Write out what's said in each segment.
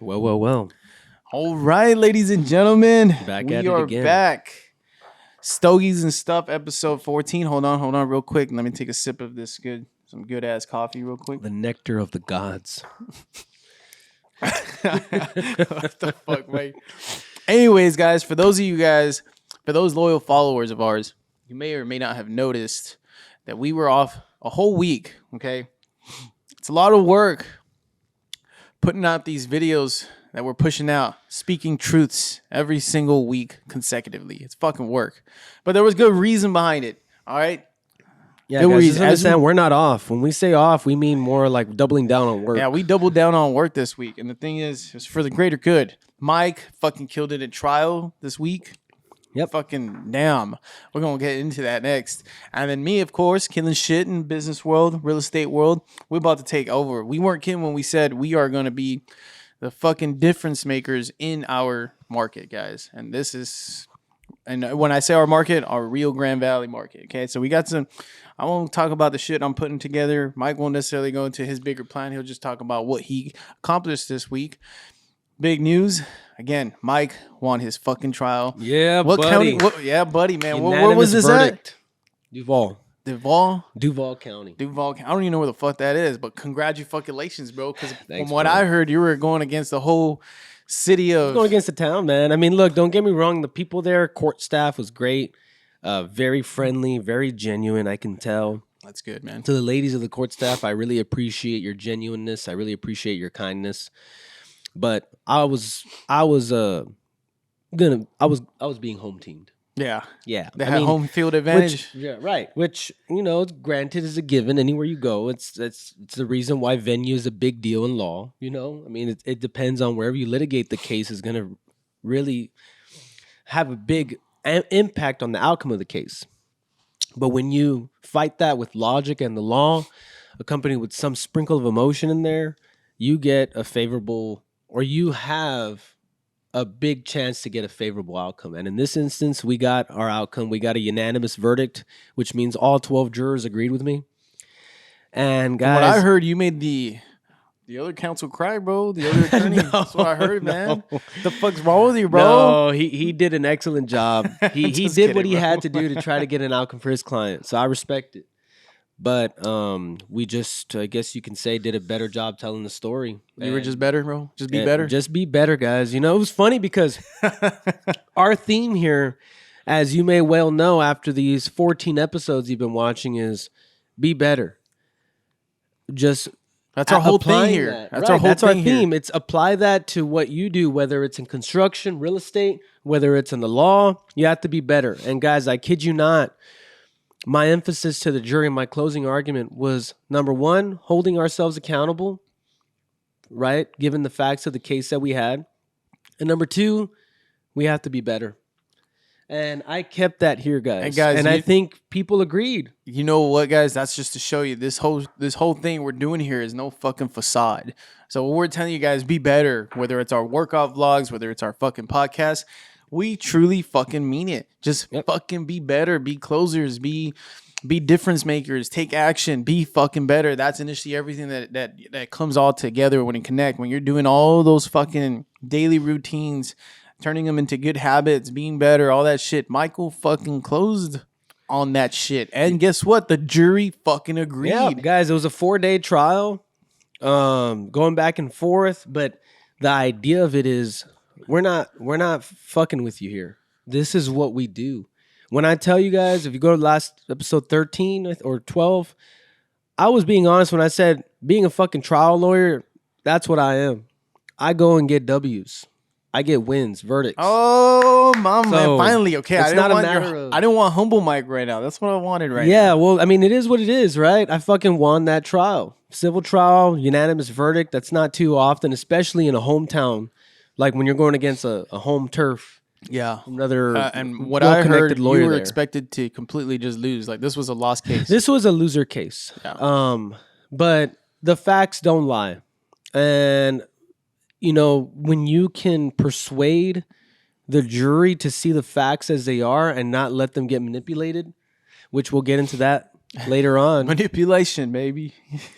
Well. All right, ladies and gentlemen. Back we at it are again. back. Stogies and Stuff, episode 14. Hold on real quick. Let me take a sip of some good ass coffee real quick. The nectar of the gods. What the fuck, mate? Anyways, guys, for those loyal followers of ours, you may or may not have noticed that we were off a whole week, okay? It's a lot of work putting out these videos that we're pushing out, speaking truths every single week consecutively. It's fucking work. But there was good reason behind it, all right? Yeah, guys, just understand we're not off. When we say off, we mean more like doubling down on work. Yeah, we doubled down on work this week. And the thing is, it's for the greater good. Mike fucking killed it at trial this week. Yep. Fucking damn. We're going to get into that next. And then me, of course, killing shit in business world, real estate world. We're about to take over. We weren't kidding when we said we are going to be the fucking difference makers in our market, guys. And when I say our market, our Rio Grande Valley market. Okay, so we got I won't talk about the shit I'm putting together. Mike won't necessarily go into his bigger plan. He'll just talk about what he accomplished this week. Big news. Again, Mike won his fucking trial. Yeah, what buddy. county? Yeah, buddy, man. Where was this verdict. at? Duval County. Duval County. I don't even know where the fuck that is, but congratulations, bro. Because from what bro. I heard, you were going against the whole city of... Going against the town, man. I mean, look, don't get me wrong. The people there, court staff was great. Very friendly, very genuine, I can tell. That's good, man. To the ladies of the court staff, I really appreciate your genuineness. I really appreciate your kindness. But I was being home teamed. Yeah. Yeah. They had home field advantage. Which, granted is a given anywhere you go. It's the reason why venue is a big deal in law. I mean, it depends on wherever you litigate the case is going to really have a big impact on the outcome of the case. But when you fight that with logic and the law, accompanied with some sprinkle of emotion in there, you get a favorable, or you have a big chance to get a favorable outcome. And in this instance, we got our outcome. We got a unanimous verdict, which means all 12 jurors agreed with me. And guys, from what I heard, you made the other counsel cry, bro. The other attorney. That's what I heard, man. The fuck's wrong with you, bro? No, he did an excellent job. He did kidding, what he bro. had to do to try to get an outcome for his client. So I respect it. But we just, I guess you can say, did a better job telling the story. You were just better, bro? Just be better? Just be better, guys. It was funny because our theme here, as you may well know after these 14 episodes you've been watching, is be better. Just that's our whole thing here. That's our theme. It's apply that to what you do, whether it's in construction, real estate, whether it's in the law. You have to be better. And guys, I kid you not, my emphasis to the jury in my closing argument was, number one, holding ourselves accountable, right? Given the facts of the case that we had. And number two, we have to be better. And I kept that here, guys. And I think people agreed. You know what, guys? That's just to show you this whole thing we're doing here is no fucking facade. So what we're telling you guys, be better, whether it's our workout vlogs, whether it's our fucking podcast. We truly fucking mean it. Just fucking be better. Be closers. Be difference makers. Take action. Be fucking better. That's initially everything that comes all together when it connect. When you're doing all those fucking daily routines, turning them into good habits, being better, all that shit. Michael fucking closed on that shit. And guess what? The jury fucking agreed. Yeah, guys, it was a 4-day trial, going back and forth. But the idea of it is, we're not fucking with you here. This is what we do. When I tell you guys, if you go to last episode 13 or 12, I was being honest when I said being a fucking trial lawyer, that's what I am. I go and get W's. I get wins, verdicts. Oh, man, finally. Okay, I didn't want humble Mike right now. That's what I wanted right now. Yeah, well, I mean, it is what it is, right? I fucking won that trial. Civil trial, unanimous verdict. That's not too often, especially in a hometown. Like when you're going against a home turf. Yeah. Another and what I heard, you were there. Expected to completely just lose. Like this was a lost case. This was a loser case. Yeah. But the facts don't lie. And, when you can persuade the jury to see the facts as they are and not let them get manipulated, which we'll get into that later on, Manipulation, baby.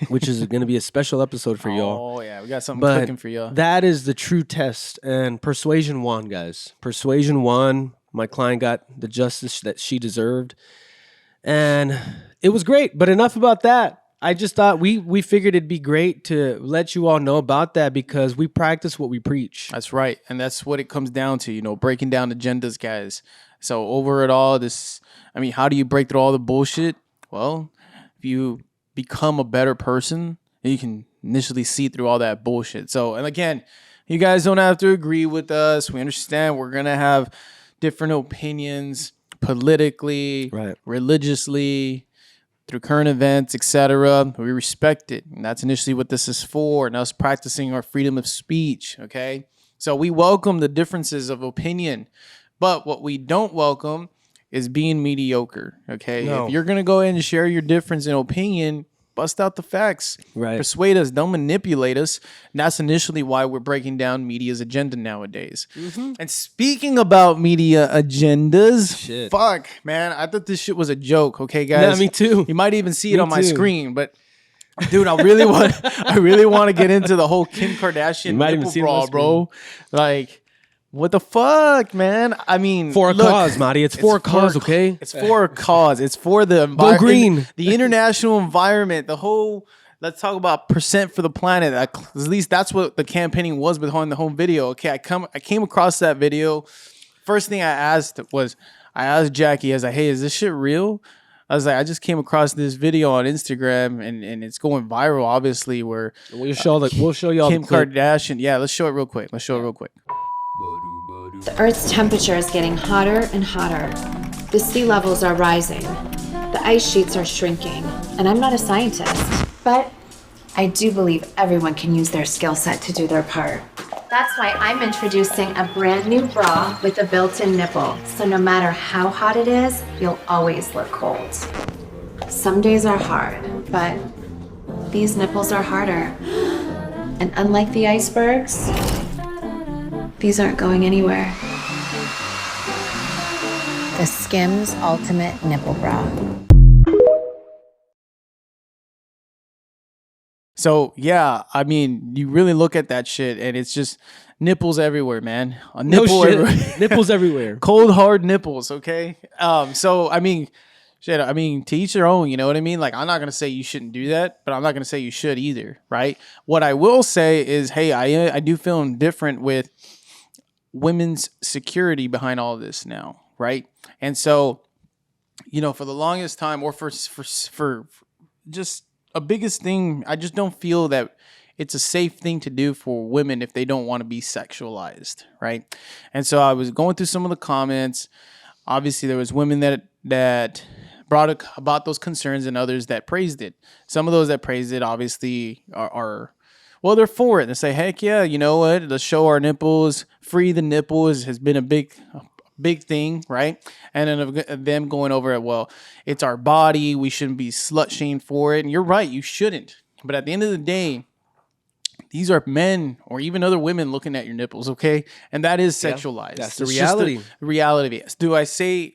which is going to be a special episode for y'all. Oh yeah, we got something But cooking for y'all. that is the true test. And persuasion won, guys. Persuasion won. My client got the justice that she deserved. And it was great. But enough about that. I just thought we figured it'd be great to let you all know about that because we practice what we preach. That's right. And that's what it comes down to, breaking down agendas, guys. So over it all, how do you break through all the bullshit? Well, if you become a better person, you can initially see through all that bullshit. So, and again, you guys don't have to agree with us. We understand we're going to have different opinions politically, Right. religiously, through current events, etc. We respect it. And that's initially what this is for, and us practicing our freedom of speech, okay? So we welcome the differences of opinion, but what we don't welcome is being mediocre, okay? No. If you're going to go ahead and share your difference in opinion, bust out the facts. Right. Persuade us. Don't manipulate us. And that's initially why we're breaking down media's agenda nowadays. Mm-hmm. And speaking about media agendas, Shit. fuck, man, I thought this shit was a joke, okay, guys? Yeah, me too. You might even see it Me on my too. screen, but dude, I really want to get into the whole Kim Kardashian You might even nipple see it on bra, my bro. Like, what the fuck, man? I mean, For a look, cause, Marty. It's for a cause, okay? It's for a cause. It's for the Go green. the international environment, the whole. Let's talk about percent for the planet. At least that's what the campaigning was behind the home video. Okay, I came across that video. First thing I asked Jackie, I was like, hey, is this shit real? I was like, I just came across this video on Instagram and it's going viral, obviously, where We'll show y'all Kim the clip. Kardashian. Yeah, let's show it real quick. The Earth's temperature is getting hotter and hotter. The sea levels are rising. The ice sheets are shrinking. And I'm not a scientist, but I do believe everyone can use their skill set to do their part. That's why I'm introducing a brand new bra with a built-in nipple. So no matter how hot it is, you'll always look cold. Some days are hard, but these nipples are harder. And unlike the icebergs, these aren't going anywhere. The Skims Ultimate Nipple Bra. So yeah, I mean, you really look at that shit, and it's just nipples everywhere, man. A nipple everywhere. Nipples everywhere. Cold hard nipples. Okay. So I mean, shit. I mean, to each their own. You know what I mean? Like, I'm not gonna say you shouldn't do that, but I'm not gonna say you should either. Right? What I will say is, hey, I do feel indifferent with women's security behind all this now, right? And so, for the longest time, or for just a biggest thing, I just don't feel that it's a safe thing to do for women if they don't want to be sexualized, right? And so I was going through some of the comments. Obviously, there was women that brought about those concerns and others that praised it. Some of those that praised it obviously are they're for it. They say, heck yeah, you know what? Let's show our nipples. Free the nipples has been a big thing, right? And then of them going over it, well, it's our body. We shouldn't be slut shamed for it. And you're right, you shouldn't. But at the end of the day, these are men or even other women looking at your nipples, okay? And that is sexualized. that's the It's reality. just the reality of it.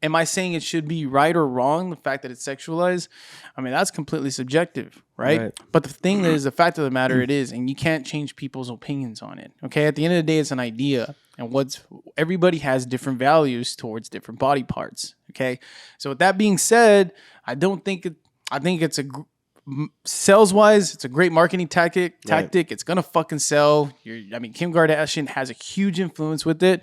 Am I saying it should be right or wrong, the fact that it's sexualized? I mean, that's completely subjective, right? But the thing is, the fact of the matter it is, and you can't change people's opinions on it, okay? At the end of the day, it's an idea. And everybody has different values towards different body parts, okay? So with that being said, I think it's sales-wise, it's a great marketing tactic. It's going to fucking sell. Kim Kardashian has a huge influence with it,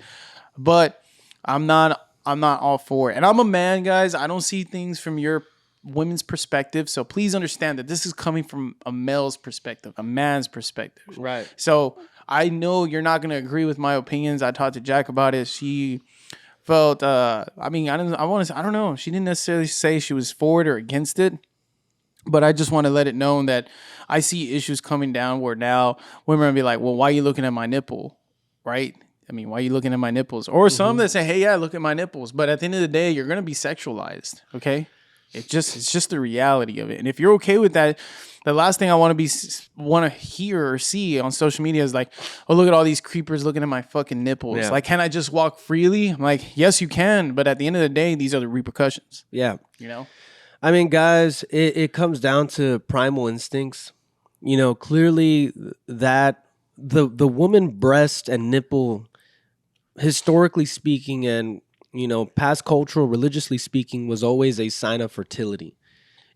but I'm not all for it. And I'm a man, guys. I don't see things from your women's perspective. So please understand that this is coming from a male's perspective, a man's perspective. Right. So I know you're not going to agree with my opinions. I talked to Jack about it. She felt, I don't know. She didn't necessarily say she was for it or against it. But I just want to let it known that I see issues coming down where now women will be like, well, why are you looking at my nipple? Right? I mean, why are you looking at my nipples? Or some that say, hey, yeah, look at my nipples. But at the end of the day, you're going to be sexualized, okay? It's just the reality of it. And if you're okay with that, the last thing I want to hear or see on social media is like, oh, look at all these creepers looking at my fucking nipples. Yeah. Like, can I just walk freely? I'm like, yes, you can. But at the end of the day, these are the repercussions, Yeah. you know? I mean, guys, it comes down to primal instincts. You know, clearly that the woman breast and nipple, historically speaking, and past cultural, religiously speaking, was always a sign of fertility.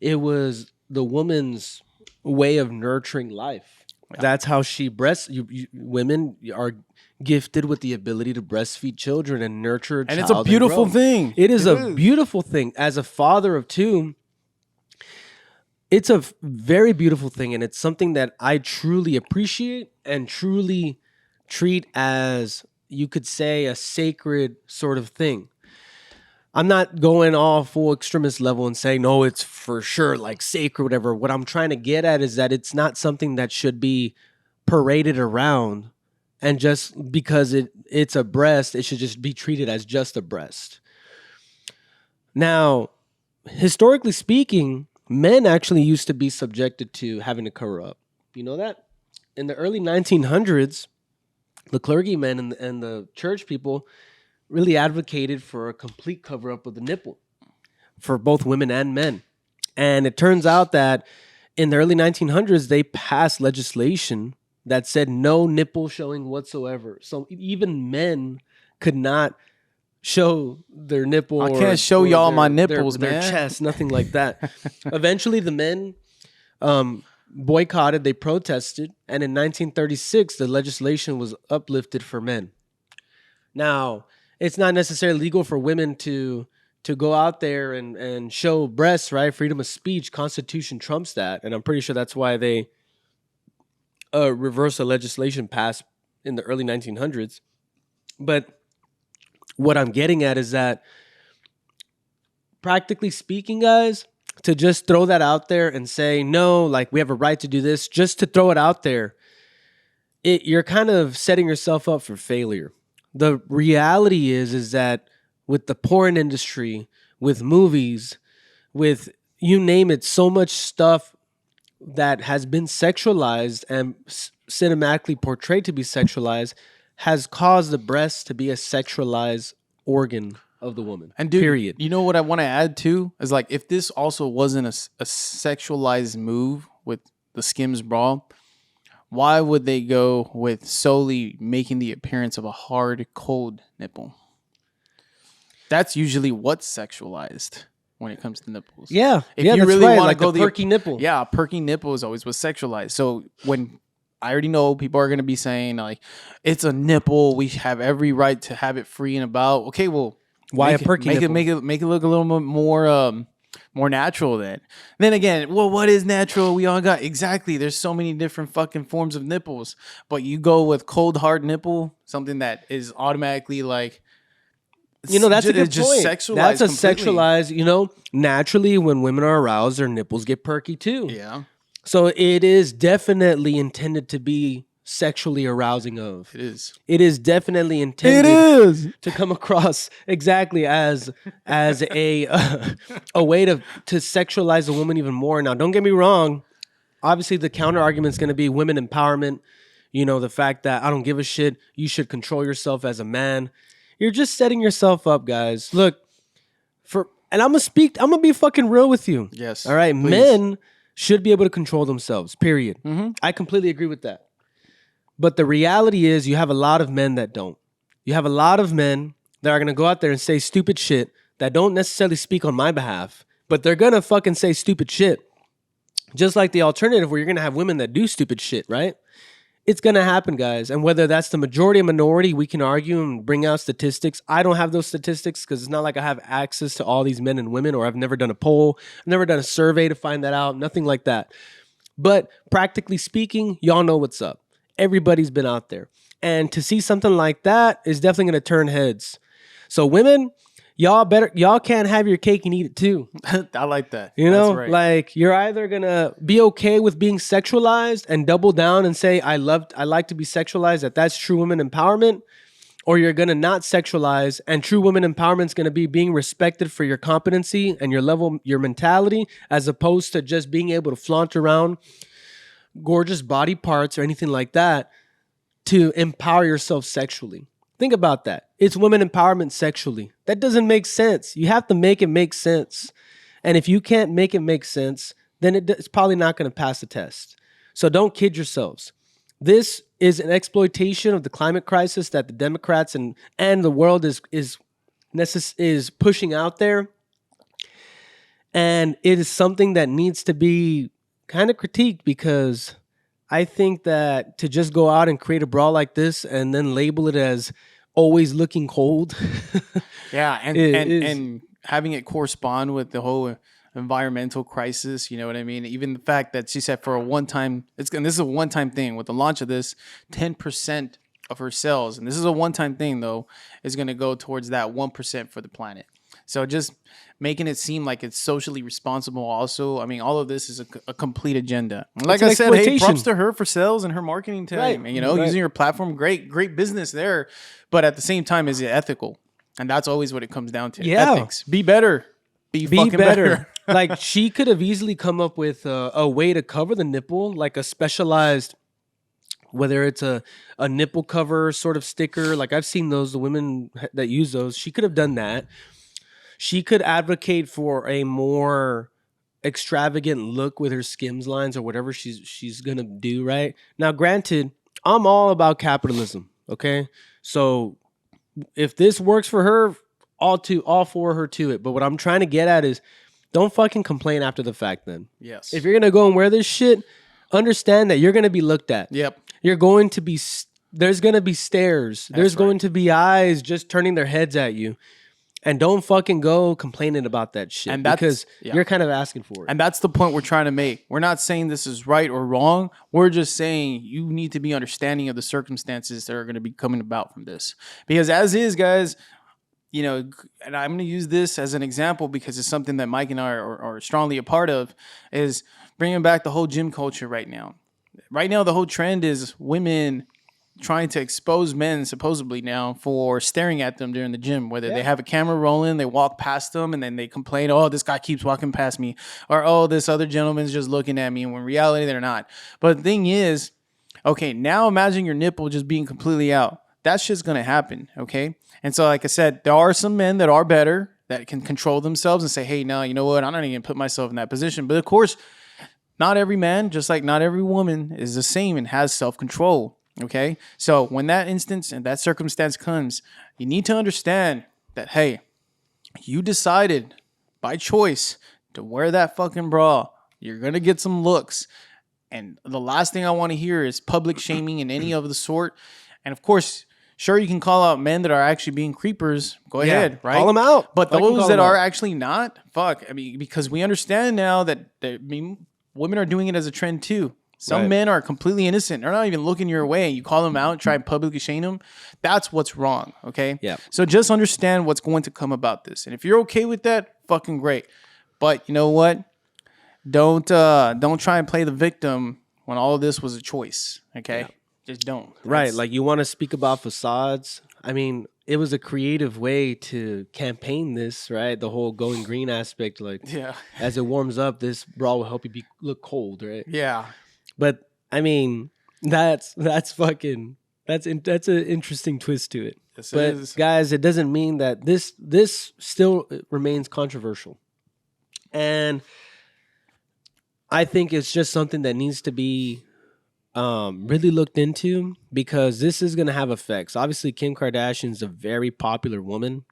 It was the woman's way of nurturing life. Yeah. That's how she breast. Women are gifted with the ability to breastfeed children and nurture a And child. it's a beautiful grow. thing. It is a beautiful thing. As a father of two, it's a very beautiful thing, and it's something that I truly appreciate and truly treat as, you could say, a sacred sort of thing. I'm not going all full extremist level and saying, no, it's for sure like sacred, whatever. What I'm trying to get at is that it's not something that should be paraded around, and just because it's a breast, it should just be treated as just a breast. Now, historically speaking, men actually used to be subjected to having to cover up. You know that? In the early 1900s, the clergymen and the church people really advocated for a complete cover up of the nipple for both women and men. And it turns out that in the early 1900s, they passed legislation that said no nipple showing whatsoever. So even men could not show their nipple. I can't show or y'all my their- nipples, their man. chest, nothing like that. Eventually, the men boycotted, they protested, and in 1936, the legislation was uplifted for men. Now, it's not necessarily legal for women to go out there and show breasts, right? Freedom of speech, Constitution trumps that, and I'm pretty sure that's why they reversed the legislation passed in the early 1900s. But what I'm getting at is that, practically speaking, guys, to just throw that out there and say, no, like we have a right to do this, just to throw it out there, you're kind of setting yourself up for failure. The reality is that with the porn industry, with movies, with you name it, so much stuff that has been sexualized and cinematically portrayed to be sexualized has caused the breast to be a sexualized organ of the woman. And dude, period. You know what I want to add too is, like, if this also wasn't a sexualized move with the Skims bra, why would they go with solely making the appearance of a hard, cold nipple? That's usually what's sexualized when it comes to nipples. Yeah, If yeah, you that's really right. wanna Like go the the- perky nipple. Yeah, a perky nipple is always what's sexualized. So when I already know people are going to be saying, like, it's a nipple, we have every right to have it free and about. Okay, well, Why make a perky it, nipple? make it look a little bit more natural then again, well, what is natural? We all got exactly. There's so many different fucking forms of nipples, but you go with cold hard nipple, something that is automatically like, That's a good just point. sexualized. That's a completely. sexualized. Naturally, when women are aroused, their nipples get perky too. Yeah, So it is definitely intended to be sexually arousing of. it is. It is definitely intended is. to come across exactly as a way to sexualize a woman even more. Now, don't get me wrong. Obviously, the counter argument is going to be women empowerment. The fact that I don't give a shit. You should control yourself as a man. You're just setting yourself up, guys. Look, and I'm gonna be fucking real with you. Yes. All right. Please. Men should be able to control themselves, period. Mm-hmm. I completely agree with that. But the reality is you have a lot of men that don't. You have a lot of men that are going to go out there and say stupid shit that don't necessarily speak on my behalf, but they're going to fucking say stupid shit. Just like the alternative where you're going to have women that do stupid shit, right? It's going to happen, guys. And whether that's the majority or minority, we can argue and bring out statistics. I don't have those statistics because it's not like I have access to all these men and women, or I've never done a poll. I've never done a survey to find that out. Nothing like that. But practically speaking, y'all know what's up. Everybody's been out there. And to see something like that is definitely going to turn heads. So women, y'all can't have your cake and eat it too. I like that. That's right. Like, you're either gonna be okay with being sexualized and double down and say I like to be sexualized, that's true women empowerment, or you're gonna not sexualize, and true women empowerment is gonna be being respected for your competency and your level, your mentality, as opposed to just being able to flaunt around gorgeous body parts or anything like that to empower yourself sexually. Think about that. It's women empowerment sexually. That doesn't make sense. You have to make it make sense. And if you can't make it make sense, then it's probably not going to pass the test. So don't kid yourselves. This is an exploitation of the climate crisis that the Democrats and the world is pushing out there. And it is something that needs to be kind of critiqued, because I think that to just go out and create a bra like this and then label it as always looking cold. Yeah, and is, and having it correspond with the whole environmental crisis, you know what I mean? Even the fact that she said for a one-time, and this is a one-time thing with the launch of this, 10% of her sales, and this is a one-time thing though, is going to go towards that 1% for the planet. So just making it seem like it's socially responsible also. I mean, all of this is a complete agenda. And like I said, hey, props to her for sales and her marketing team. Right. And, you know, using her platform, great business there. But at the same time, is it ethical? And that's always what it comes down to. Yeah. Ethics. Be better. Be fucking better. Like, she could have easily come up with a way to cover the nipple, like a specialized, whether it's a nipple cover sort of sticker. Like, I've seen those, the women that use those. She could have done that. She could advocate for a more extravagant look with her Skims lines or whatever she's gonna do. Right now, granted, I'm all about capitalism. Okay, so if this works for her, all for her to it. But what I'm trying to get at is, don't fucking complain after the fact. Then, yes, if you're gonna go and wear this shit, understand that you're gonna be looked at. Yep, you're going to be. There's gonna be stares. There's going to be eyes just turning their heads at you. And don't fucking go complaining about that shit, and because you're kind of asking for it. And that's the point we're trying to make. We're not saying this is right or wrong. We're just saying you need to be understanding of the circumstances that are going to be coming about from this. Because as is, guys, you know, and I'm going to use this as an example because it's something that Mike and I are strongly a part of, is bringing back the whole gym culture right now. Right now, the whole trend is women trying to expose men supposedly now for staring at them during the gym, whether they have a camera rolling, they walk past them and then they complain, oh, this guy keeps walking past me, or oh, this other gentleman's just looking at me, and when in reality they're not. But the thing is, okay, now imagine your nipple just being completely out. That shit's gonna happen, okay? And so like I said, there are some men that are better, that can control themselves and say, hey, no, you know what, I'm not even gonna put myself in that position. But of course, not every man, just like not every woman, is the same and has self-control. Okay, so when that instance and that circumstance comes, you need to understand that, hey, you decided by choice to wear that fucking bra. You're going to get some looks. And the last thing I want to hear is public shaming in any of the sort. And of course, sure, you can call out men that are actually being creepers. Go ahead, right? Call them out. But those that are actually not, fuck. I mean, because we understand now that women are doing it as a trend too. Some men are completely innocent. They're not even looking your way. You call them out and try and publicly shame them. That's what's wrong, okay? Yeah. So just understand what's going to come about this. And if you're okay with that, fucking great. But you know what? Don't try and play the victim when all of this was a choice, okay? Yeah. Just don't. Right, like you want to speak about facades. I mean, it was a creative way to campaign this, right? The whole going green aspect, like as it warms up, this bra will help you look cold, right? Yeah. But I mean, that's an interesting twist to it. Yes, but it is. Guys, it doesn't mean that this still remains controversial, and I think it's just something that needs to be really looked into, because this is going to have effects. Obviously, Kim Kardashian is a very popular woman.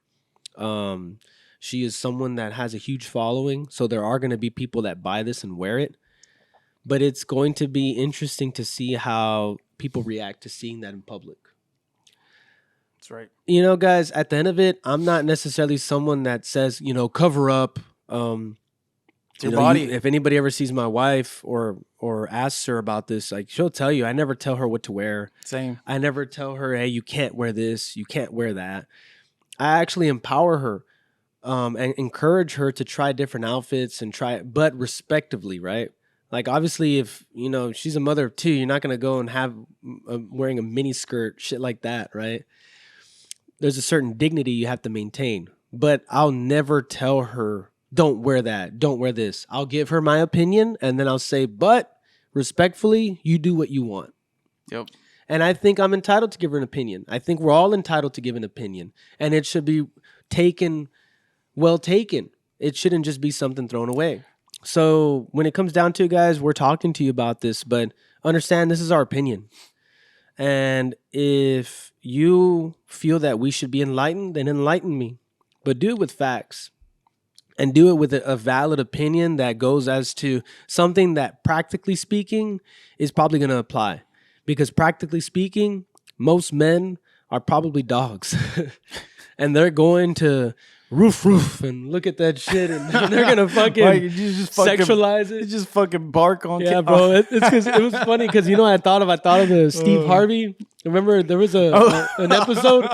She is someone that has a huge following, so there are going to be people that buy this and wear it. But it's going to be interesting to see how people react to seeing that in public. That's right. You know, guys, at the end of it, I'm not necessarily someone that says, you know, cover up. It's your body. If anybody ever sees my wife or asks her about this, like, she'll tell you. I never tell her what to wear. Same. I never tell her, hey, you can't wear this, you can't wear that. I actually empower her and encourage her to try different outfits and try it, but respectively, right? Like, obviously, if, you know, she's a mother of two, you're not going to go and have wearing a mini skirt, shit like that, right? There's a certain dignity you have to maintain. But I'll never tell her, don't wear that, don't wear this. I'll give her my opinion, and then I'll say, but respectfully, you do what you want. Yep. And I think I'm entitled to give her an opinion. I think we're all entitled to give an opinion. And it should be taken, well taken. it shouldn't just be something thrown away. So when it comes down to it, guys, we're talking to you about this, but understand this is our opinion. And if you feel that we should be enlightened, then enlighten me. But do it with facts. And do it with a valid opinion that goes as to something that, practically speaking, is probably going to apply. Because practically speaking, most men are probably dogs. And they're going to roof and look at that shit, and they're going to fucking Like, you just fucking sexualize it. You just fucking bark on. Yeah, bro. It's because it was funny because I thought of the Steve Harvey. Remember there was an episode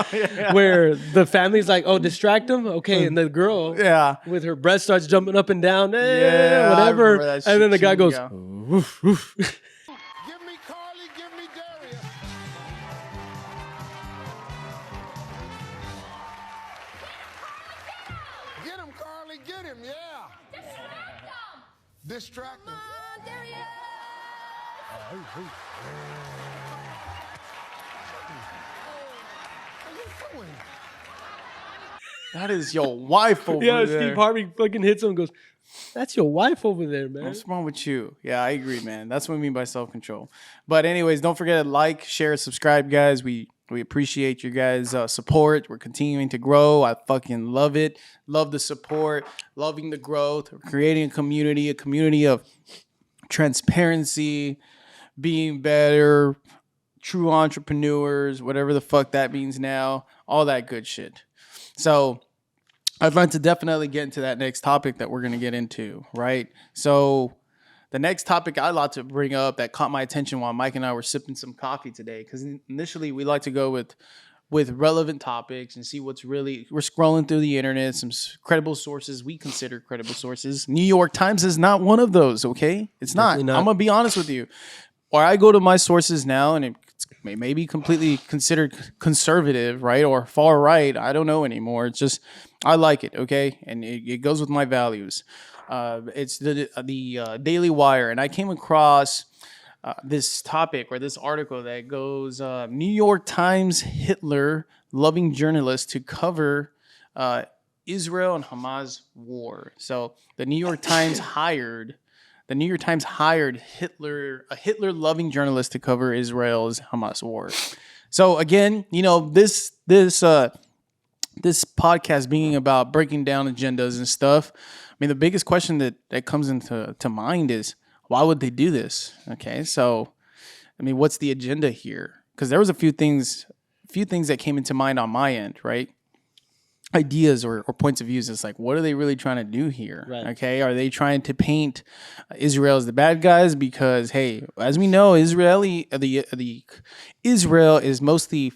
where the family's like, "Oh, distract him, okay," and the girl, with her breast starts jumping up and down, whatever, and then the guy goes, "Woof, woof." Give me Carly, give me Daria. Get him, Carly, get him, yeah. Distract him. What are you doing? That is your wife over Yeah, there. Steve Harvey fucking hits him and goes, "That's your wife over there, man." What's wrong with you? Yeah, I agree, man. That's what I mean by self-control. But anyways, don't forget to like, share, subscribe, guys. We appreciate you guys' support. We're continuing to grow. I fucking love it. Love the support. Loving the growth. We're creating a community of transparency, being better, true entrepreneurs, whatever the fuck that means now. All that good shit. So I'd like to definitely get into that next topic that we're going to get into, right? So the next topic I'd like to bring up that caught my attention while Mike and I were sipping some coffee today, because initially we like to go with relevant topics and see what's really, we're scrolling through the internet, some credible sources we consider credible sources. New York Times is not one of those, okay? It's not. Definitely not. I'm going to be honest with you. Or I go to my sources now and it may be completely considered conservative, right? Or far right. I don't know anymore. It's just, I like it, okay? And it goes with my values. It's the Daily Wire. And I came across this topic or this article that goes, New York Times Hitler loving journalist to cover Israel and Hamas war. So the New York Times hired a Hitler-loving journalist to cover Israel's Hamas war. So again, this podcast being about breaking down agendas and stuff. I mean, the biggest question that comes into mind is, why would they do this? Okay, so I mean, what's the agenda here? Because there was a few things that came into mind on my end, right? Ideas or points of views. It's like, what are they really trying to do here? Right. Okay, are they trying to paint Israel as the bad guys? Because hey, as we know, Israel is mostly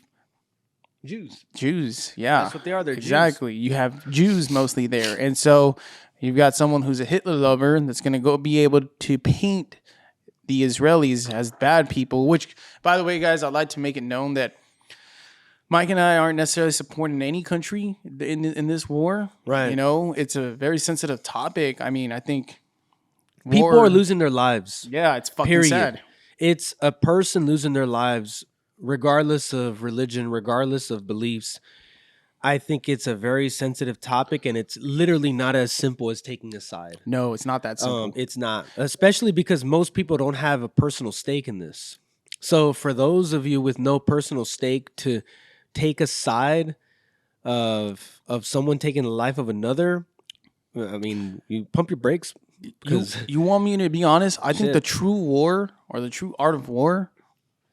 Jews. Yeah, That's what they are. They're exactly. You have Jews mostly there, and so you've got someone who's a Hitler lover that's going to be able to paint the Israelis as bad people. Which, by the way, guys, I'd like to make it known that Mike and I aren't necessarily supporting any country in this war. Right. It's a very sensitive topic. I mean, I think People are losing their lives. Yeah, it's fucking Period. sad. It's a person losing their lives, regardless of religion, regardless of beliefs. I think it's a very sensitive topic, and it's literally not as simple as taking a side. No, it's not that simple. It's not, especially because most people don't have a personal stake in this. So for those of you with no personal stake to take a side of someone taking the life of another, I mean, you pump your brakes. You want me to be honest? I think Shit. the true war or the true art of war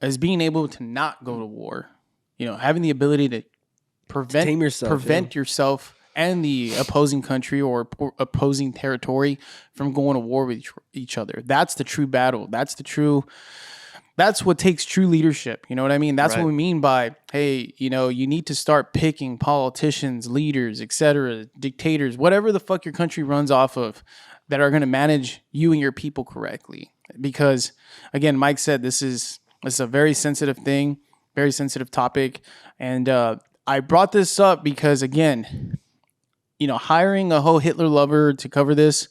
is being able to not go to war. Having the ability to Tame yourself, prevent yourself and the opposing country or opposing territory from going to war with each other. That's the true battle. That's what takes true leadership. You know what I mean? That's Right. what we mean by, hey, you need to start picking politicians, leaders, etc., dictators, whatever the fuck your country runs off of, that are going to manage you and your people correctly. Because, again, Mike said this is a very sensitive thing, very sensitive topic. And I brought this up because, again, hiring a whole Hitler lover to cover this,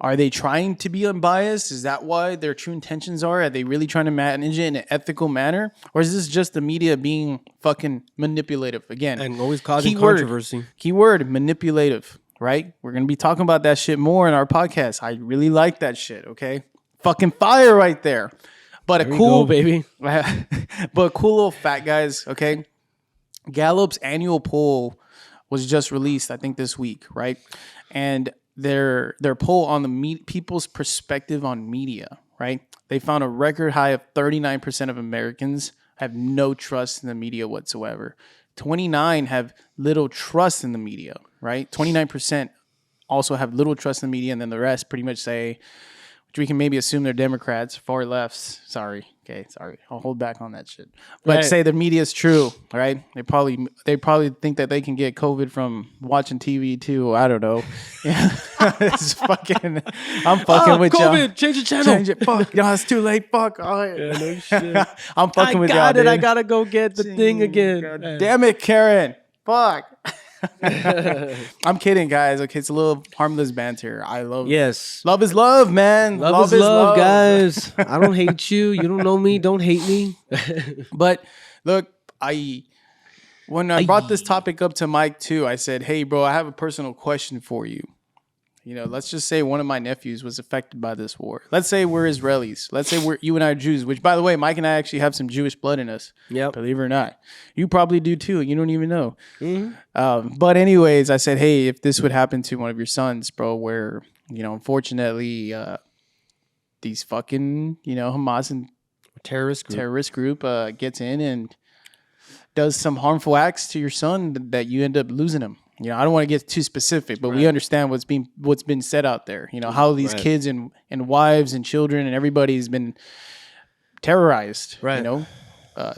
are they trying to be unbiased? Is that why their true intentions are? Are they really trying to manage it in an ethical manner? Or is this just the media being fucking manipulative? Again, and always causing keyword, controversy. Keyword, manipulative, right? We're going to be talking about that shit more in our podcast. I really like that shit, okay? Fucking fire right there. But a There we cool go, baby. but a cool little fact, guys, okay? Gallup's annual poll was just released, I think, this week, right? And their poll on the people's perspective on media, right? They found a record high of 39% of Americans have no trust in the media whatsoever. 29 have little trust in the media, right? 29% also have little trust in the media, and then the rest pretty much say, which we can maybe assume they're Democrats, far lefts. Sorry. I'll hold back on that shit. But Right. say the media is true, right? They probably think that they can get COVID from watching TV too. I don't know. Yeah, it's fucking. I'm fucking with y'all. COVID, change the channel. Change it. Fuck. Y'all, it's too late. Fuck. All right. Yeah, no shit. I'm fucking with y'all. I got it. I dude. gotta go get the thing again. God damn it, Karen. Fuck. I'm kidding, guys. Okay, it's a little harmless banter. I love Yes. Love is love, man. Love is love, guys. I don't hate you. You don't know me. Don't hate me. But look, when I brought this topic up to Mike too, I said, "Hey, bro, I have a personal question for you. You know, let's just say one of my nephews was affected by this war. Let's say we're Israelis. Let's say you and I are Jews, which, by the way, Mike and I actually have some Jewish blood in us. Yep. Believe it or not. You probably do too. You don't even know. But anyways, I said, hey, if this would happen to one of your sons, bro, where, you know, unfortunately, these fucking, you know, Hamas and Terrorist group. group gets in and does some harmful acts to your son that you end up losing him. You know, I don't want to get too specific, but we understand what's been said out there. You know, how these kids and wives and children and everybody has been terrorized. Right. You know,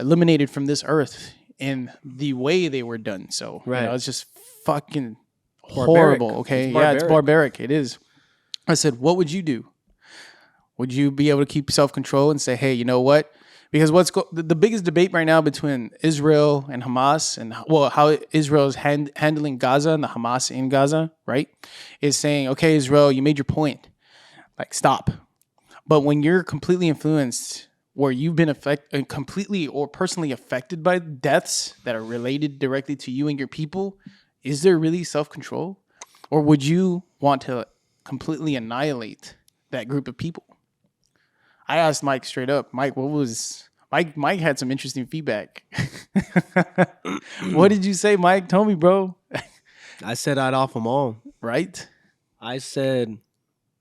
eliminated from this earth in the way they were done. So, Right. you know, it's just fucking Barbaric. horrible. Okay, It's yeah, it's barbaric. barbaric. It is. I said, what would you do? Would you be able to keep self-control and say, hey, you know what? Because the biggest debate right now between Israel and Hamas and how Israel is handling Gaza and the Hamas in Gaza, right, is saying, okay, Israel, you made your point. Like, stop. But when you're completely influenced, where you've been completely or personally affected by deaths that are related directly to you and your people, is there really self-control? Or would you want to completely annihilate that group of people? I asked Mike straight up, Mike, Mike had some interesting feedback. What did you say, Mike? Tell me, bro. I said I'd off them all. Right? I said,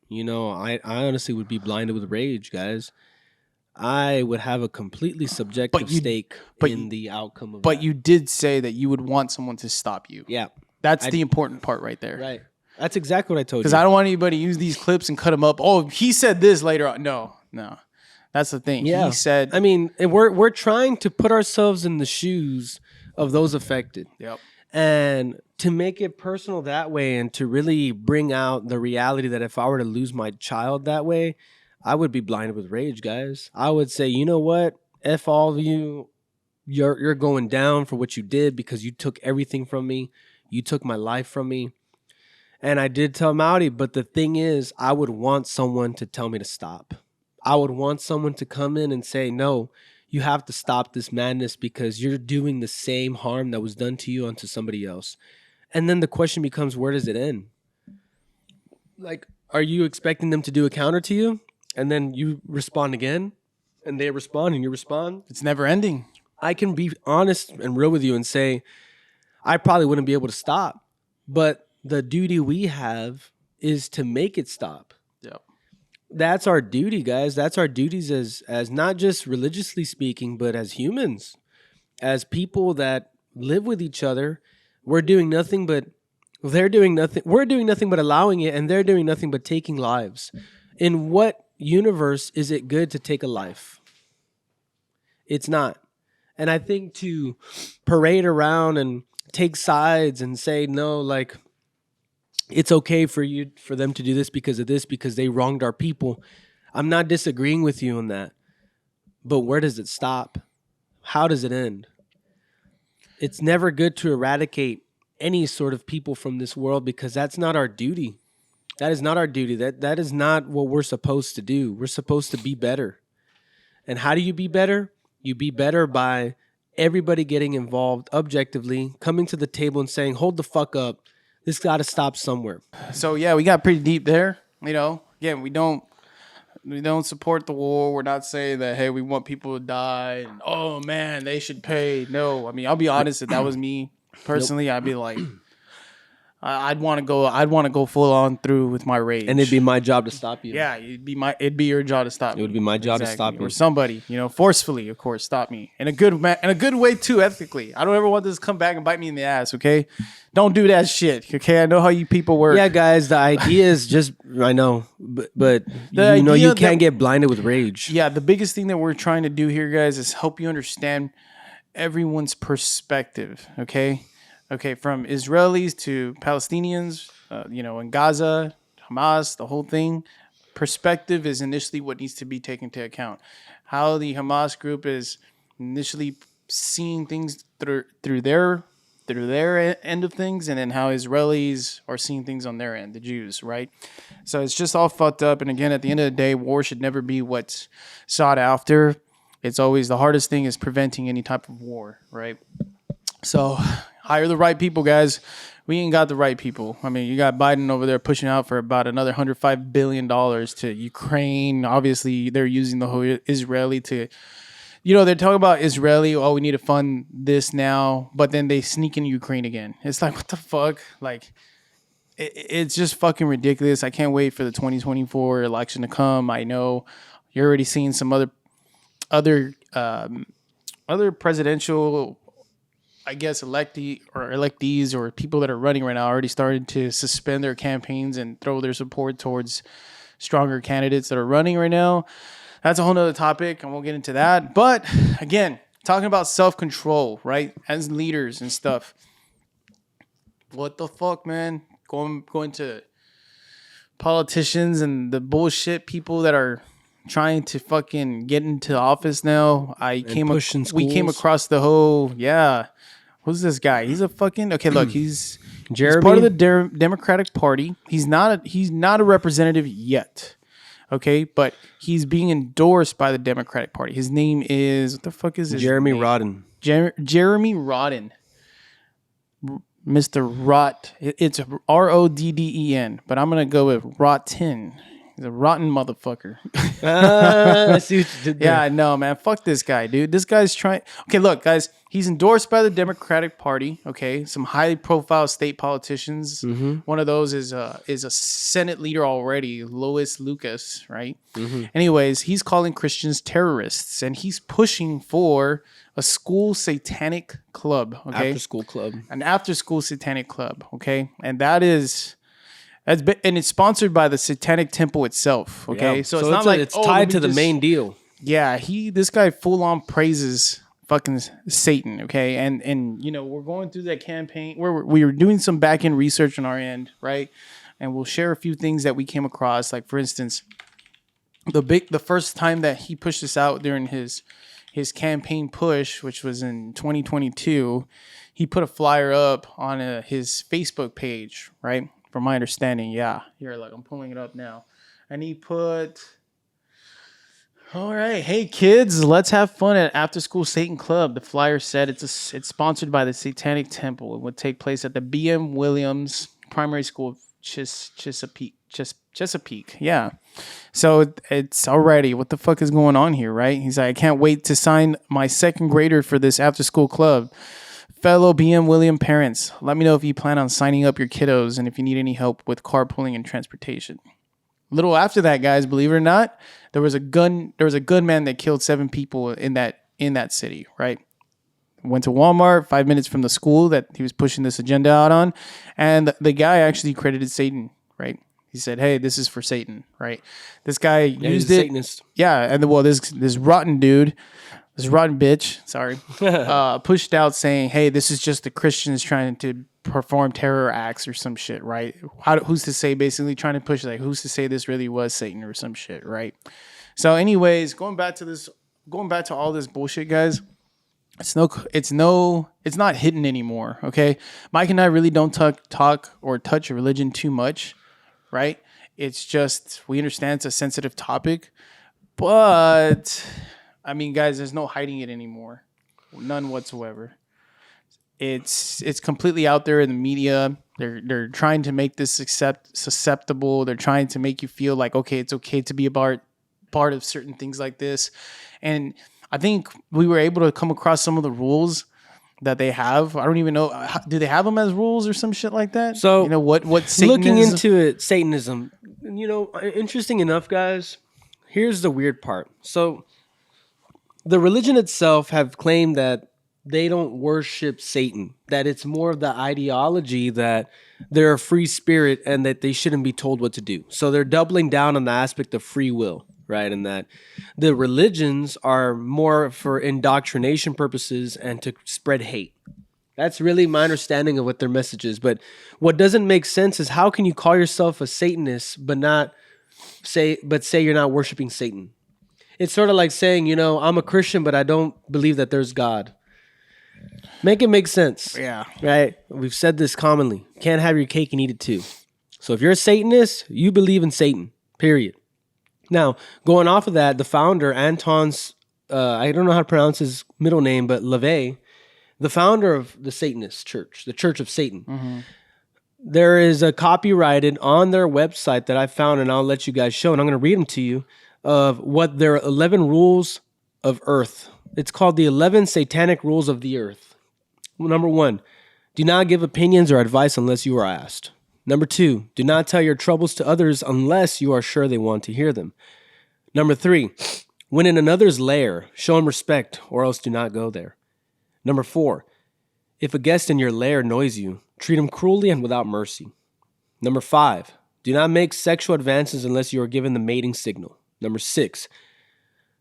you know, I honestly would be blinded with rage, guys. I would have a completely subjective stake in the outcome of But that. you did say that you would want someone to stop you. Yeah. That's the important part right there. Right. That's exactly what I told you. Because I don't want anybody to use these clips and cut them up. Oh, he said this later on. No. That's the thing. Yeah. He said. I mean, and we're trying to put ourselves in the shoes of those affected. Yep. And to make it personal that way and to really bring out the reality that if I were to lose my child that way, I would be blinded with rage, guys. I would say, you know what? F all of you. You're going down for what you did because you took everything from me. You took my life from me. And I did tell Maudi, but the thing is, I would want someone to tell me to stop. I would want someone to come in and say, no, you have to stop this madness because you're doing the same harm that was done to you onto somebody else. And then the question becomes, where does it end? Like, are you expecting them to do a counter to you? And then you respond again? And they respond and you respond? It's never ending. I can be honest and real with you and say, I probably wouldn't be able to stop. But the duty we have is to make it stop. Yep. That's our duty, guys. That's our duties as not just religiously speaking, but as humans, as people that live with each other. We're doing nothing but they're doing nothing. We're doing nothing but allowing it, and they're doing nothing but taking lives. In what universe is it good to take a life? It's not. And I think to parade around and take sides and say, no, like, it's okay for them to do this because they wronged our people. I'm not disagreeing with you on that. But where does it stop? How does it end? It's never good to eradicate any sort of people from this world because that's not our duty. That is not our duty. That is not what we're supposed to do. We're supposed to be better. And how do you be better? You be better by everybody getting involved objectively, coming to the table and saying, hold the fuck up. This got to stop somewhere. So yeah, we got pretty deep there. Again, we don't support the war. We're not saying that, hey, we want people to die and, oh man, they should pay. No, I mean, I'll be honest, if that was me personally, I'd be like, I'd want to go full on through with my rage. And it'd be my job to stop you. Yeah, it'd be your job to stop me. It would be my job to stop you. Or somebody, forcefully, of course, stop me. In a good way too, ethically. I don't ever want this to come back and bite me in the ass, okay? Don't do that shit, okay? I know how you people work. Yeah, guys, the idea is just, I know, but you can't get blinded with rage. Yeah, the biggest thing that we're trying to do here, guys, is help you understand everyone's perspective, okay? Okay, from Israelis to Palestinians, in Gaza, Hamas, the whole thing. Perspective is initially what needs to be taken into account. How the Hamas group is initially seeing things through their end of things, and then how Israelis are seeing things on their end, the Jews, right? So it's just all fucked up. And again, at the end of the day, war should never be what's sought after. It's always the hardest thing is preventing any type of war, right? So hire the right people, guys. We ain't got the right people. I mean, you got Biden over there pushing out for about another $105 billion to Ukraine. Obviously, they're using the whole Israeli to, they're talking about Israeli. Oh, we need to fund this now. But then they sneak in Ukraine again. It's like, what the fuck? Like, it's just fucking ridiculous. I can't wait for the 2024 election to come. I know you're already seeing some other presidential, I guess, electees or people that are running right now already started to suspend their campaigns and throw their support towards stronger candidates that are running right now. That's a whole nother topic, and we'll get into that. But again, talking about self-control, right? As leaders and stuff. What the fuck, man? Going to politicians and the bullshit people that are trying to fucking get into office now. We came across the whole, who's this guy? He's a fucking, okay, look, he's part of the Democratic Party. He's not a representative yet. Okay, but he's being endorsed by the Democratic Party. His name is, what the fuck is his Jeremy name? Rodden. Jeremy Rodden. Mr. Rot. It's Rodden, but I'm going to go with Rotten. He's a rotten motherfucker. I see what you did there. Yeah, I know, man. Fuck this guy, dude. This guy's trying. Okay, look, guys. He's endorsed by the Democratic Party. Okay, some highly profile state politicians. Mm-hmm. One of those is a Senate leader already, Lois Lucas, right? Mm-hmm. Anyways, he's calling Christians terrorists, and he's pushing for a school satanic club. Okay, an after-school satanic club. Okay, and and it's sponsored by the Satanic Temple itself. Okay, yeah. So it's not like it's tied to the main deal. Yeah, this guy full on praises fucking Satan. Okay, and we're going through that campaign where we were doing some back end research on our end, right? And we'll share a few things that we came across. Like for instance, the first time that he pushed this out during his campaign push, which was in 2022, he put a flyer up on his Facebook page, right? From my understanding, yeah. Here, look, I'm pulling it up now. And he put, all right, hey kids, let's have fun at After School Satan Club. The flyer said it's sponsored by the Satanic Temple. It would take place at the B.M. Williams Primary School of Chesapeake. Yeah. So it's already, what the fuck is going on here, right? He's like, I can't wait to sign my second grader for this after school club. Fellow BM William parents, let me know if you plan on signing up your kiddos and if you need any help with carpooling and transportation. A little after that, guys, believe it or not, there was a gunman that killed 7 people in that city, right? Went to Walmart 5 minutes from the school that he was pushing this agenda out on, and the guy actually credited Satan, right? He said, "Hey, this is for Satan," right? This guy used it. Satanist. Yeah, and this rotten dude. This rotten bitch, sorry, pushed out saying, hey, this is just the Christians trying to perform terror acts or some shit, right? Who's to say, basically trying to push, like, who's to say this really was Satan or some shit, right? So anyways, going back to all this bullshit, guys, it's not hidden anymore, okay? Mike and I really don't talk or touch religion too much, right? It's just, we understand it's a sensitive topic, but I mean, guys, there's no hiding it anymore. None whatsoever. It's completely out there in the media. They're trying to make this susceptible. They're trying to make you feel like, okay, it's okay to be a part of certain things like this. And I think we were able to come across some of the rules that they have. I don't even know. Do they have them as rules or some shit like that? So, you know what Satan looking is? into it, Satanism, interesting enough, guys, here's the weird part. So the religion itself have claimed that they don't worship Satan, that it's more of the ideology that they're a free spirit and that they shouldn't be told what to do. So they're doubling down on the aspect of free will, right? And that the religions are more for indoctrination purposes and to spread hate. That's really my understanding of what their message is. But what doesn't make sense is how can you call yourself a Satanist but say you're not worshiping Satan? It's sort of like saying, I'm a Christian, but I don't believe that there's God. Make it make sense. Yeah. Right? We've said this commonly. Can't have your cake and eat it too. So if you're a Satanist, you believe in Satan, period. Now, going off of that, the founder, Anton's, I don't know how to pronounce his middle name, but LaVey, the founder of the Satanist church, the Church of Satan, there is a copyrighted on their website that I found, and I'll let you guys show, and I'm going to read them to you, of what their 11 rules of earth. It's called the 11 Satanic Rules of the Earth. Number 1, do not give opinions or advice unless you are asked. Number 2, do not tell your troubles to others unless you are sure they want to hear them. Number 3, when in another's lair, show him respect or else do not go there. Number 4, if a guest in your lair annoys you, treat him cruelly and without mercy. Number 5, do not make sexual advances unless you are given the mating signal. Number 6,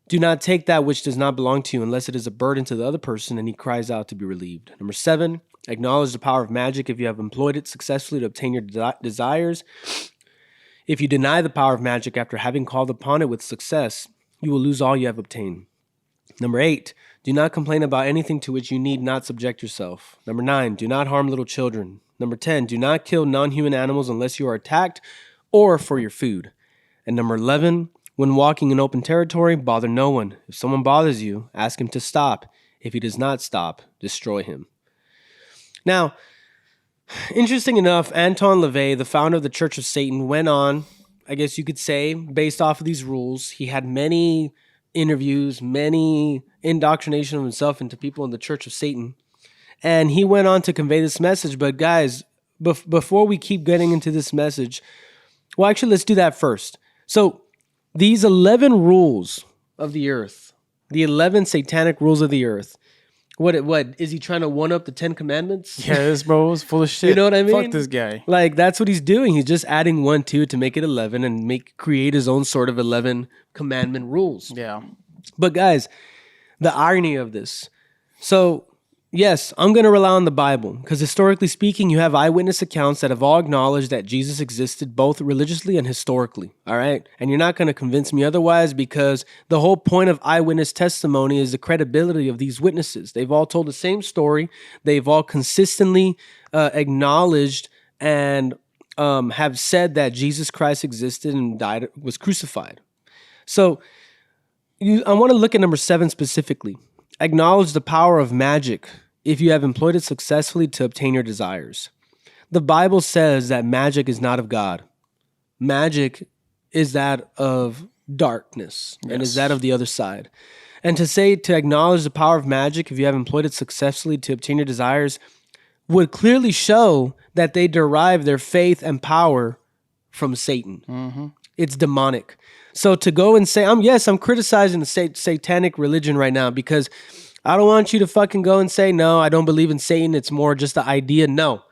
do not take that which does not belong to you unless it is a burden to the other person and he cries out to be relieved. Number 7, acknowledge the power of magic if you have employed it successfully to obtain your desires. If you deny the power of magic after having called upon it with success, you will lose all you have obtained. Number 8, do not complain about anything to which you need not subject yourself. Number 9, do not harm little children. Number 10, do not kill non-human animals unless you are attacked or for your food. And number 11, when walking in open territory, bother no one. If someone bothers you, ask him to stop. If he does not stop, destroy him. Now, interesting enough, Anton LaVey, the founder of the Church of Satan, went on, I guess you could say, based off of these rules. He had many interviews, many indoctrination of himself into people in the Church of Satan. And he went on to convey this message. But guys, before we keep getting into this message, well, actually, let's do that first. So these 11 rules of the earth, the 11 satanic rules of the earth, what is he trying to one up the 10 commandments? Yeah, this bro is full of shit. You know what I mean? Fuck this guy. Like, that's what he's doing. He's just adding 1 to it to make it 11 and create his own sort of 11 commandment rules. Yeah. But guys, the irony of this. So, yes, I'm going to rely on the Bible because historically speaking, you have eyewitness accounts that have all acknowledged that Jesus existed both religiously and historically, all right? And you're not going to convince me otherwise because the whole point of eyewitness testimony is the credibility of these witnesses. They've all told the same story. They've all consistently acknowledged and have said that Jesus Christ existed and died, was crucified. So I want to look at number 7 specifically. Acknowledge the power of magic if you have employed it successfully to obtain your desires. The Bible says that magic is not of God. Magic is that of darkness and is that of the other side. And to acknowledge the power of magic if you have employed it successfully to obtain your desires would clearly show that they derive their faith and power from Satan. Mm-hmm. It's demonic. So to go and say, I'm criticizing the satanic religion right now because I don't want you to fucking go and say, no, I don't believe in Satan. It's more just the idea. No.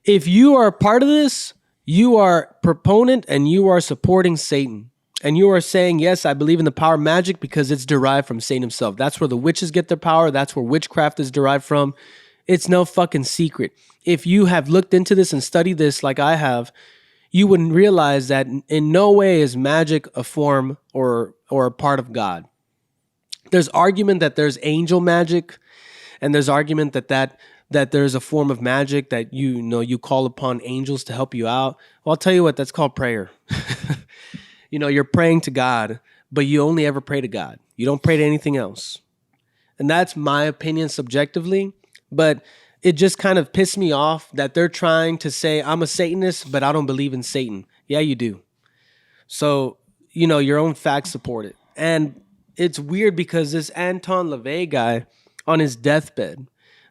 If you are a part of this, you are proponent and you are supporting Satan. And you are saying, yes, I believe in the power of magic because it's derived from Satan himself. That's where the witches get their power. That's where witchcraft is derived from. It's no fucking secret. If you have looked into this and studied this like I have, you wouldn't realize that in no way is magic a form or a part of God. There's argument that there's angel magic, and there's argument that there's a form of magic that you call upon angels to help you out. Well, I'll tell you what, that's called prayer. You're praying to God, but you only ever pray to God. You don't pray to anything else. And that's my opinion subjectively. But it just kind of pissed me off that they're trying to say I'm a Satanist, but I don't believe in Satan. Yeah, you do. So, your own facts support it. And it's weird because this Anton LaVey guy on his deathbed,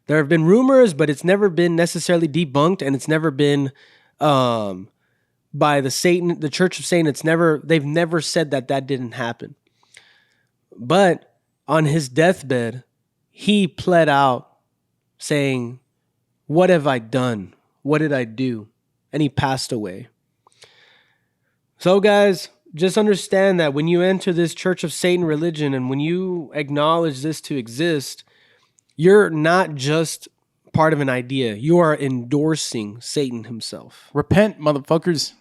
there have been rumors, but it's never been necessarily debunked, and it's never been by the Church of Satan. They've never said that didn't happen. But on his deathbed, he pled out saying, "What have I done? What did I do?" And he passed away. So guys, just understand that when you enter this Church of Satan religion and when you acknowledge this to exist, you're not just part of an idea. You are endorsing Satan himself. Repent, motherfuckers.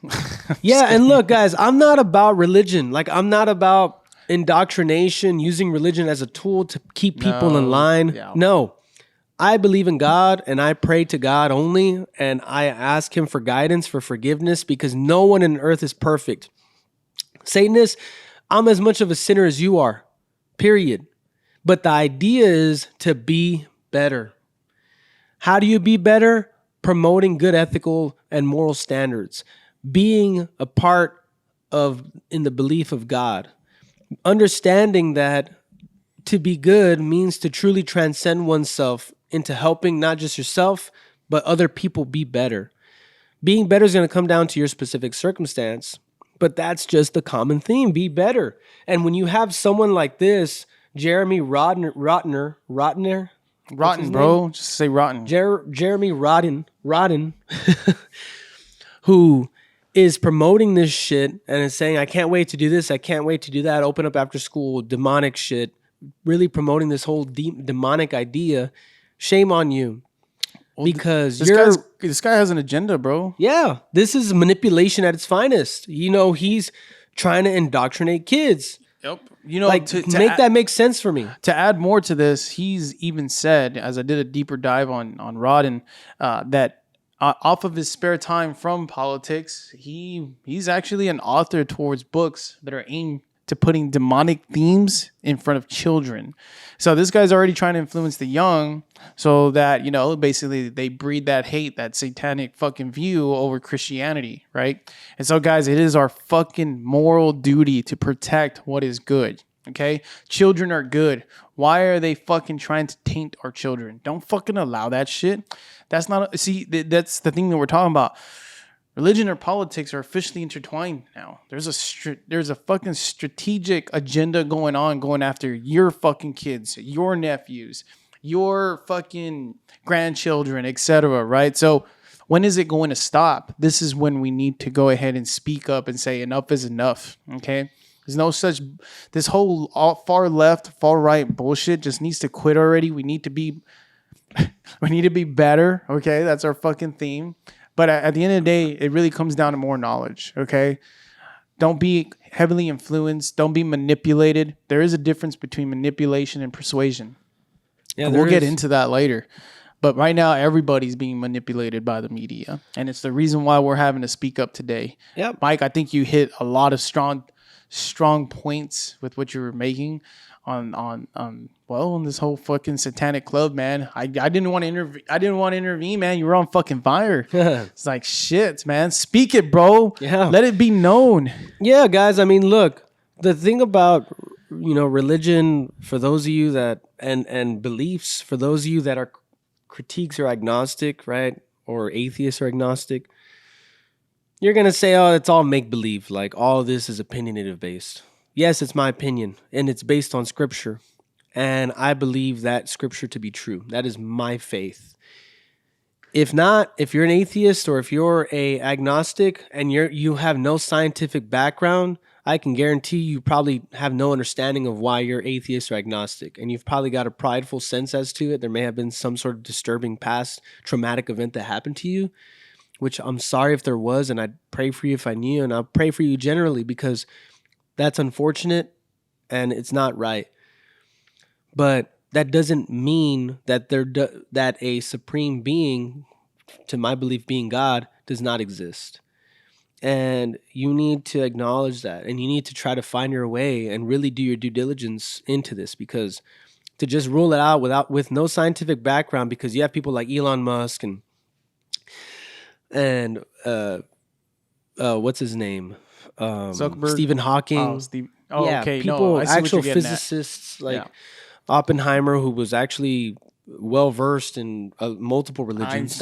Yeah, and look, guys, I'm not about religion. Like, I'm not about indoctrination, using religion as a tool to keep people in line. Yeah. No. I believe in God, and I pray to God only, and I ask him for guidance, for forgiveness, because no one on earth is perfect. Satanists, I'm as much of a sinner as you are, period. But the idea is to be better. How do you be better? Promoting good ethical and moral standards. Being a part of, in the belief of God. Understanding that to be good means to truly transcend oneself into helping not just yourself, but other people be better. Being better is going to come down to your specific circumstance, but that's just the common theme, be better. And when you have someone like this, Jeremy Rotten, Bro. Just say rotten. Jeremy Rotten, who is promoting this shit and is saying, I can't wait to do this, I can't wait to do that, open up after school, demonic shit, really promoting this whole demonic idea. Shame on you. Because this guy has an agenda, bro. Yeah, this is manipulation at its finest. He's trying to indoctrinate kids. Yep. That make sense for me. To add more to this, he's even said, as I did a deeper dive on Rodden, that off of his spare time from politics, he's actually an author towards books that are aimed to putting demonic themes in front of children. So this guy's already trying to influence the young so that, basically they breed that hate, that satanic fucking view over Christianity, right? And so guys, it is our fucking moral duty to protect what is good, okay? Children are good. Why are they fucking trying to taint our children? Don't fucking allow that shit. That's that's the thing that we're talking about. Religion or politics are officially intertwined now. There's a fucking strategic agenda going after your fucking kids, your nephews, your fucking grandchildren, etc. Right? So when is it going to stop? This is when we need to go ahead and speak up and say enough is enough. Okay? There's no such, this whole far left, far right bullshit just needs to quit already. We need to be better. Okay? That's our fucking theme. But at the end of the day, it really comes down to more knowledge, okay? Don't be heavily influenced. Don't be manipulated. There is a difference between manipulation and persuasion. Yeah, we'll get into that later. But right now, everybody's being manipulated by the media. And it's the reason why we're having to speak up today. Yep. Mike, I think you hit a lot of strong points with what you were making on this whole fucking satanic club, man. I didn't want to intervene, man. You were on fucking fire. It's like, shit, man. Speak it, bro. Yeah. Let it be known. Yeah, guys. I mean, look, the thing about, religion, for those of you that, and beliefs, for those of you that are critiques or agnostic, right? Or atheists or agnostic, you're going to say, oh, it's all make-believe. Like, all this is opinionative based. Yes, it's my opinion, and it's based on scripture. And I believe that scripture to be true. That is my faith. If not, if you're an atheist or if you're a agnostic and you have no scientific background, I can guarantee you probably have no understanding of why you're atheist or agnostic. And you've probably got a prideful sense as to it. There may have been some sort of disturbing past traumatic event that happened to you, which I'm sorry if there was, and I'd pray for you if I knew, and I'll pray for you generally because that's unfortunate and it's not right. But that doesn't mean that that a supreme being, to my belief being God, does not exist. And you need to acknowledge that, and you need to try to find your way and really do your due diligence into this, because to just rule it out with no scientific background, because you have people like Elon Musk and what's his name? Zuckerberg? Stephen Hawking. Oh, Steve. Oh, Yeah, okay. No, people, I see what actual you're getting at. physicists like Yeah. Oppenheimer, who was actually well versed in multiple religions.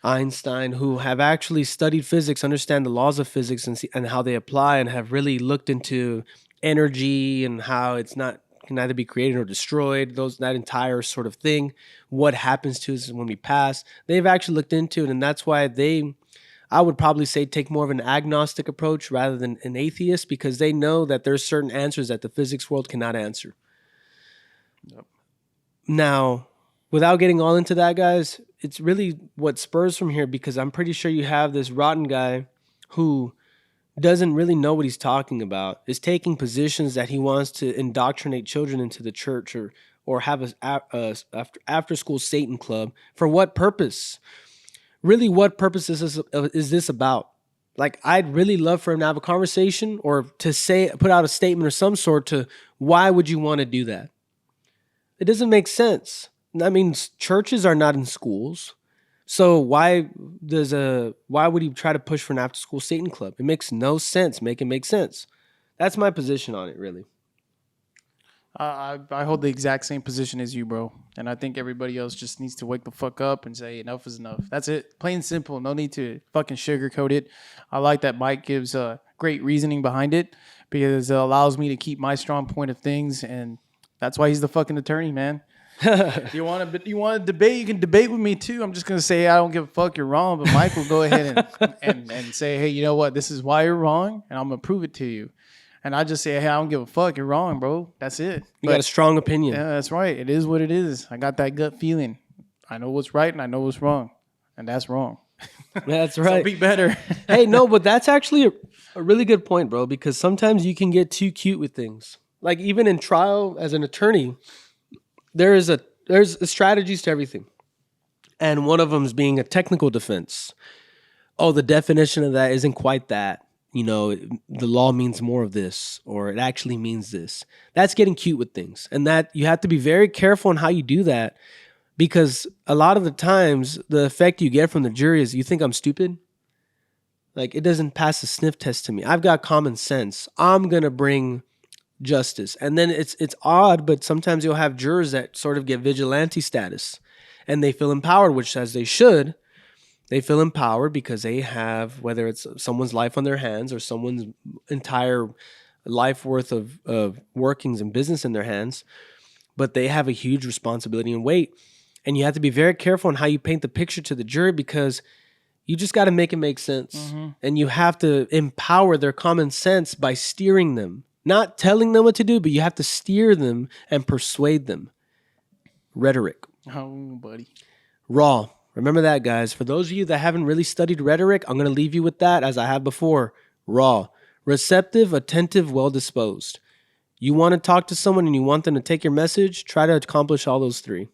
Einstein, who have actually studied physics, understand the laws of physics, and how they apply, and have really looked into energy and how it's not can neither be created or destroyed. That entire sort of thing. What happens to us when we pass? They've actually looked into it, and that's why I would probably say, take more of an agnostic approach rather than an atheist, because they know that there's certain answers that the physics world cannot answer. Yep. Now, without getting all into that, guys, it's really what spurs from here, because I'm pretty sure you have this rotten guy who doesn't really know what he's talking about, is taking positions that he wants to indoctrinate children into the church, or have a after school Satan club. For what purpose? Really, what purpose is this about? Like, I'd really love for him to have a conversation, or to put out a statement or some sort to why would you want to do that? It doesn't make sense. I mean, churches are not in schools. So why would he try to push for an after school Satan club? It makes no sense. Make it make sense. That's my position on it, really. I hold the exact same position as you, bro. And I think everybody else just needs to wake the fuck up and say enough is enough. That's it. Plain and simple. No need to fucking sugarcoat it. I like that Mike gives great reasoning behind it, because it allows me to keep my strong point of things, and that's why he's the fucking attorney, man. You want to debate? You can debate with me too. I'm just gonna say I don't give a fuck. You're wrong, but Mike will go ahead and say, hey, you know what? This is why you're wrong, and I'm gonna prove it to you. And I just say, hey, I don't give a fuck. You're wrong, bro. That's it. You got a strong opinion. Yeah, that's right. It is what it is. I got that gut feeling. I know what's right and I know what's wrong, and that's wrong. That's right. So be better. Hey, no, but that's actually a really good point, bro, because sometimes you can get too cute with things. Like, even in trial as an attorney, there's strategies to everything. And one of them is being a technical defense. Oh, the definition of that isn't quite that. You know, the law means more of this, or it actually means this. That's getting cute with things. And that you have to be very careful on how you do that, because a lot of the times the effect you get from the jury is, you think I'm stupid? Like, it doesn't pass the sniff test to me. I've got common sense. I'm going to bring justice. And then it's odd, but sometimes you'll have jurors that sort of get vigilante status, and they feel empowered, which, as they should. They feel empowered because they have, whether it's someone's life on their hands or someone's entire life worth of workings and business in their hands, but they have a huge responsibility and weight. And you have to be very careful on how you paint the picture to the jury, because you just got to make it make sense. Mm-hmm. And you have to empower their common sense by steering them, not telling them what to do, but you have to steer them and persuade them. Rhetoric. Oh, buddy. Raw. Remember that, guys. For those of you that haven't really studied rhetoric, I'm going to leave you with that, as I have before. Raw. Receptive, attentive, well-disposed. You want to talk to someone and you want them to take your message, try to accomplish all those three.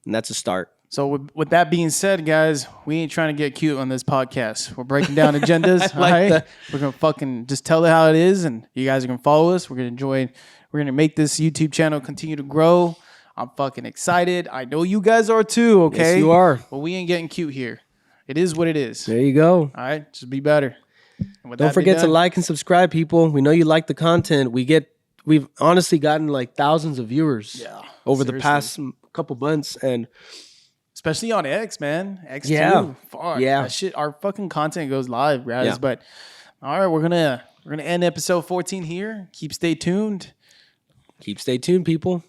And that's a start. So with that being said, guys, we ain't trying to get cute on this podcast. We're breaking down agendas. Like all right? that. We're going to fucking just tell it how it is, and you guys are going to follow us. We're going to make this YouTube channel continue to grow. I'm fucking excited. I know you guys are too, okay? Yes, you are. But we ain't getting cute here. It is what it is. There you go. All right? Just be better. And with Don't that forget being to done, like and subscribe, people. We know you like the content. We've honestly gotten like thousands of viewers over the past couple months, and especially on X, man. X Yeah. too. Fuck. Yeah. That shit, our fucking content goes live, guys. Yeah. But all right, we're gonna end episode 14 here. Stay tuned. stay tuned, people.